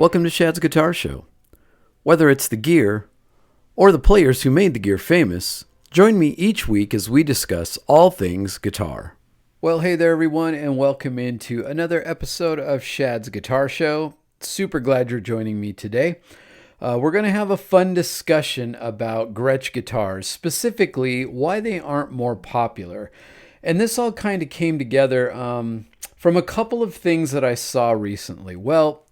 Welcome to Shad's Guitar Show. Whether it's the gear or the players who made the gear famous, join me each week as we discuss all things guitar. Well, hey there everyone, and welcome into another episode of Shad's Guitar Show. Super glad you're joining me today. We're going to have a fun discussion about Gretsch guitars, specifically why they aren't more popular. And this all kind of came together from a couple of things that I saw recently. Well,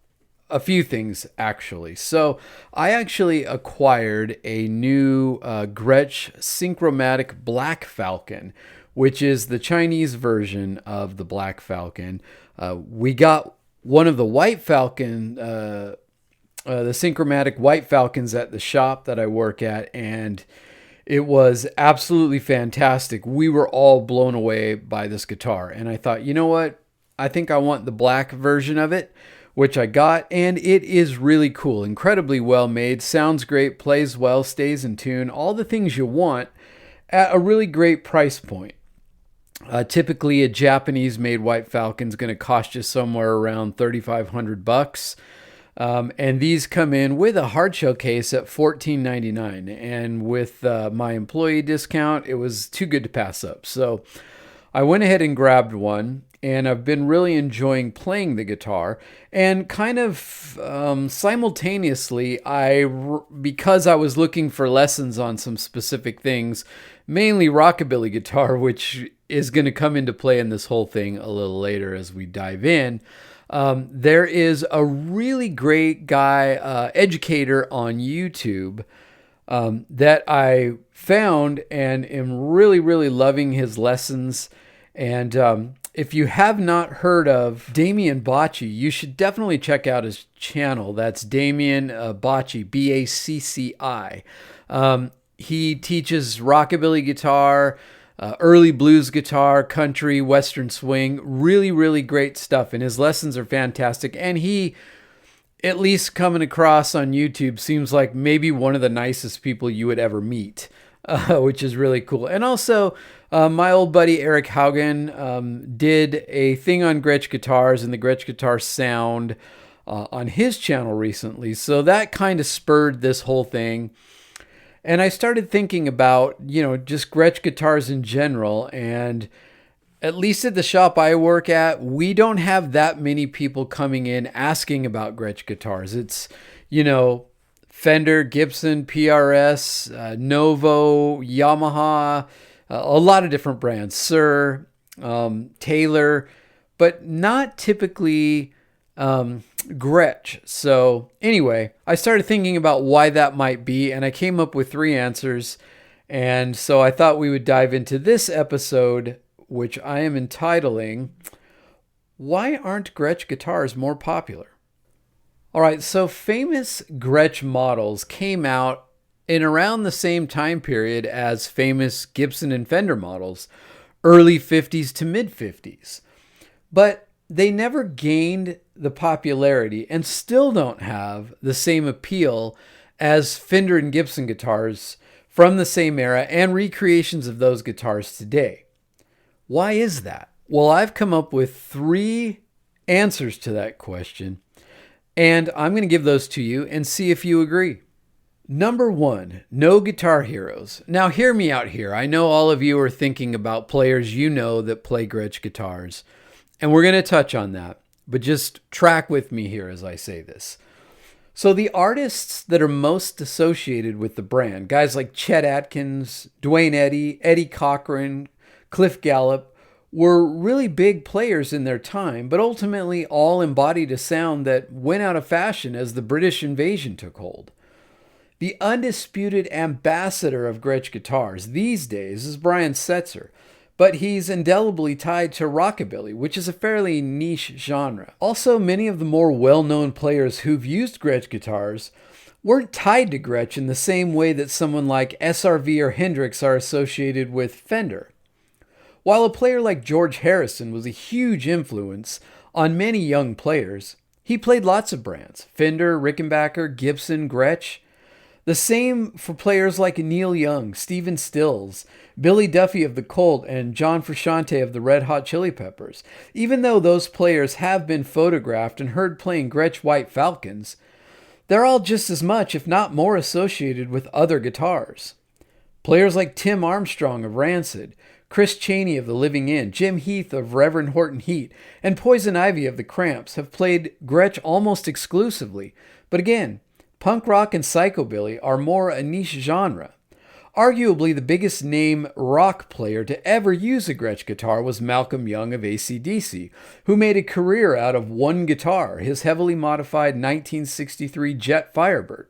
a few things, actually. So I actually acquired a new Gretsch Synchromatic Black Falcon, which is the Chinese version of the Black Falcon. We got one of the White Falcon, the Synchromatic White Falcons at the shop that I work at, and it was absolutely fantastic. We were all blown away by this guitar, and I thought, you know what? I think I want the black version of it, which I got, and it is really cool. Incredibly well made, sounds great, plays well, stays in tune, all the things you want at a really great price point. Typically, a Japanese-made White Falcon is going to cost you somewhere around $3,500. And these come in with a hardshell case at $14.99. And with my employee discount, it was too good to pass up. So I went ahead and grabbed one, and I've been really enjoying playing the guitar. And kind of simultaneously, because I was looking for lessons on some specific things, mainly rockabilly guitar, which is going to come into play in this whole thing a little later as we dive in. There is a really great guy, educator on YouTube that I found and am really, really loving his lessons. And if you have not heard of Damien Bocci, you should definitely check out his channel. That's Damien Bocci, B-A-C-C-I. He teaches rockabilly guitar, early blues guitar, country, western swing, really, really great stuff. And his lessons are fantastic. And he, at least coming across on YouTube, seems like maybe one of the nicest people you would ever meet, which is really cool. And also, my old buddy Eric Haugen did a thing on Gretsch guitars and the Gretsch guitar sound on his channel recently. So that kind of spurred this whole thing. And I started thinking about, just Gretsch guitars in general. And at least at the shop I work at, we don't have that many people coming in asking about Gretsch guitars. It's, Fender, Gibson, PRS, Novo, Yamaha, a lot of different brands, Sir, Taylor, but not typically Gretsch. So anyway, I started thinking about why that might be, and I came up with 3 answers. And so I thought we would dive into this episode, which I am entitling, Why Aren't Gretsch Guitars More Popular? All right, so famous Gretsch models came out in around the same time period as famous Gibson and Fender models, early 50s to mid 50s. But they never gained the popularity and still don't have the same appeal as Fender and Gibson guitars from the same era and recreations of those guitars today. Why is that? Well, I've come up with 3 answers to that question, and I'm going to give those to you and see if you agree. Number 1, no guitar heroes. Now hear me out here. I know all of you are thinking about players that play Gretsch guitars, and we're going to touch on that, but just track with me here as I say this. So the artists that are most associated with the brand, guys like Chet Atkins, Duane Eddy, Eddie Cochran, Cliff Gallup, were really big players in their time, but ultimately all embodied a sound that went out of fashion as the British invasion took hold. The undisputed ambassador of Gretsch guitars these days is Brian Setzer, but he's indelibly tied to rockabilly, which is a fairly niche genre. Also, many of the more well-known players who've used Gretsch guitars weren't tied to Gretsch in the same way that someone like SRV or Hendrix are associated with Fender. While a player like George Harrison was a huge influence on many young players, he played lots of brands: Fender, Rickenbacker, Gibson, Gretsch. The same for players like Neil Young, Stephen Stills, Billy Duffy of the Cult, and John Frusciante of the Red Hot Chili Peppers. Even though those players have been photographed and heard playing Gretsch White Falcons, they're all just as much, if not more, associated with other guitars. Players like Tim Armstrong of Rancid, Chris Chaney of The Living End, Jim Heath of Reverend Horton Heat, and Poison Ivy of The Cramps have played Gretsch almost exclusively. But again, punk rock and psychobilly are more a niche genre. Arguably the biggest name rock player to ever use a Gretsch guitar was Malcolm Young of AC/DC, who made a career out of one guitar, his heavily modified 1963 Jet Firebird.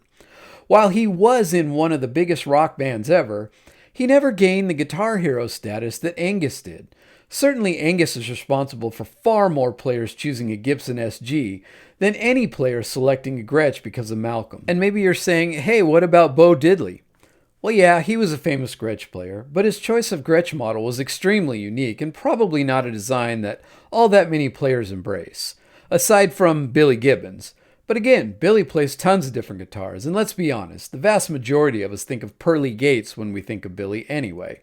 While he was in one of the biggest rock bands ever, he never gained the guitar hero status that Angus did. Certainly Angus is responsible for far more players choosing a Gibson SG than any player selecting a Gretsch because of Malcolm. And maybe you're saying, hey, what about Bo Diddley? Well, yeah, he was a famous Gretsch player, but his choice of Gretsch model was extremely unique and probably not a design that all that many players embrace, aside from Billy Gibbons. But again, Billy plays tons of different guitars, and let's be honest, the vast majority of us think of Pearly Gates when we think of Billy anyway.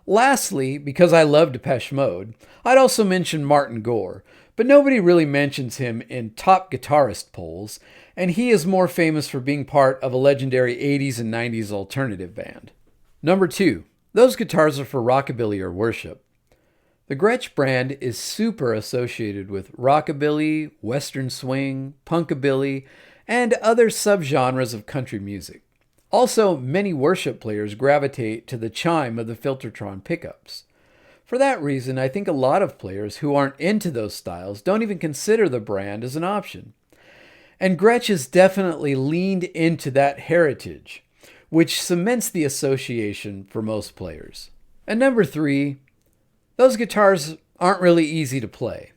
Lastly, because I love Depeche Mode, I'd also mention Martin Gore, but nobody really mentions him in top guitarist polls, and he is more famous for being part of a legendary 80s and 90s alternative band. Number 2. Those guitars are for rockabilly or worship. The Gretsch brand is super associated with rockabilly, western swing, punkabilly, and other subgenres of country music. Also, many worship players gravitate to the chime of the Filtertron pickups. For that reason, I think a lot of players who aren't into those styles don't even consider the brand as an option. And Gretsch has definitely leaned into that heritage, which cements the association for most players. And number 3, those guitars aren't really easy to play.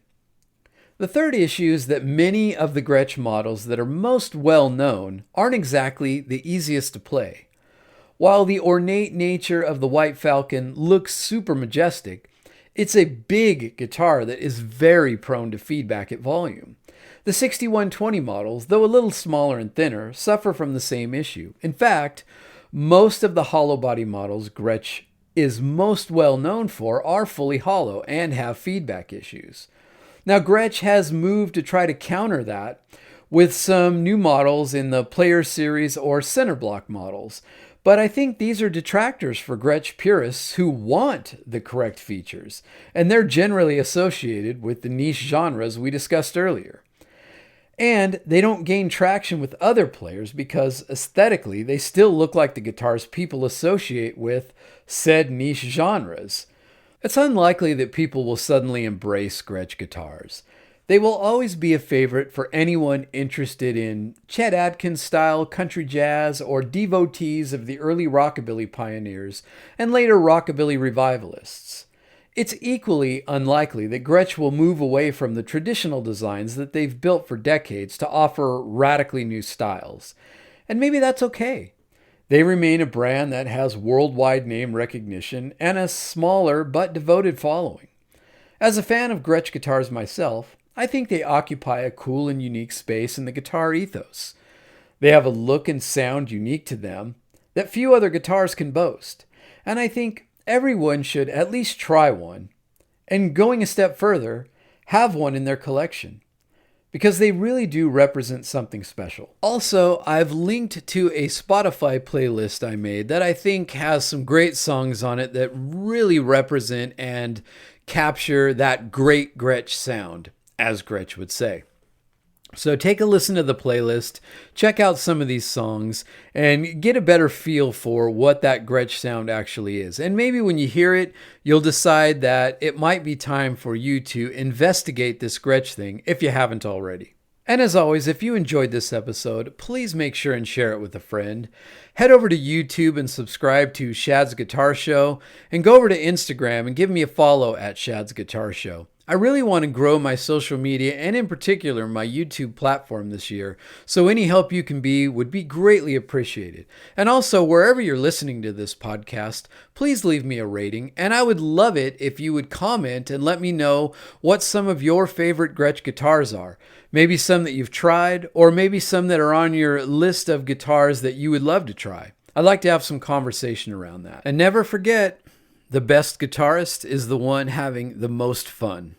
The third issue is that many of the Gretsch models that are most well known aren't exactly the easiest to play. While the ornate nature of the White Falcon looks super majestic, it's a big guitar that is very prone to feedback at volume. The 6120 models, though a little smaller and thinner, suffer from the same issue. In fact, most of the hollow body models Gretsch is most well known for are fully hollow and have feedback issues. Now, Gretsch has moved to try to counter that with some new models in the Player Series or center block models, but I think these are detractors for Gretsch purists who want the correct features, and they're generally associated with the niche genres we discussed earlier. And they don't gain traction with other players because aesthetically they still look like the guitars people associate with said niche genres. It's unlikely that people will suddenly embrace Gretsch guitars. They will always be a favorite for anyone interested in Chet Atkins style country jazz or devotees of the early rockabilly pioneers and later rockabilly revivalists. It's equally unlikely that Gretsch will move away from the traditional designs that they've built for decades to offer radically new styles. And maybe that's okay. They remain a brand that has worldwide name recognition and a smaller but devoted following. As a fan of Gretsch guitars myself, I think they occupy a cool and unique space in the guitar ethos. They have a look and sound unique to them that few other guitars can boast, and I think everyone should at least try one, and going a step further, have one in their collection, because they really do represent something special. Also, I've linked to a Spotify playlist I made that I think has some great songs on it that really represent and capture that great Gretsch sound, as Gretsch would say. So take a listen to the playlist, check out some of these songs, and get a better feel for what that Gretsch sound actually is. And maybe when you hear it, you'll decide that it might be time for you to investigate this Gretsch thing if you haven't already. And as always, if you enjoyed this episode, please make sure and share it with a friend. Head over to YouTube and subscribe to Shad's Guitar Show, and go over to Instagram and give me a follow at Shad's Guitar Show. I really want to grow my social media and in particular my YouTube platform this year, so any help you can be would be greatly appreciated. And also, wherever you're listening to this podcast, please leave me a rating, and I would love it if you would comment and let me know what some of your favorite Gretsch guitars are. Maybe some that you've tried, or maybe some that are on your list of guitars that you would love to try. I'd like to have some conversation around that. And never forget, the best guitarist is the one having the most fun.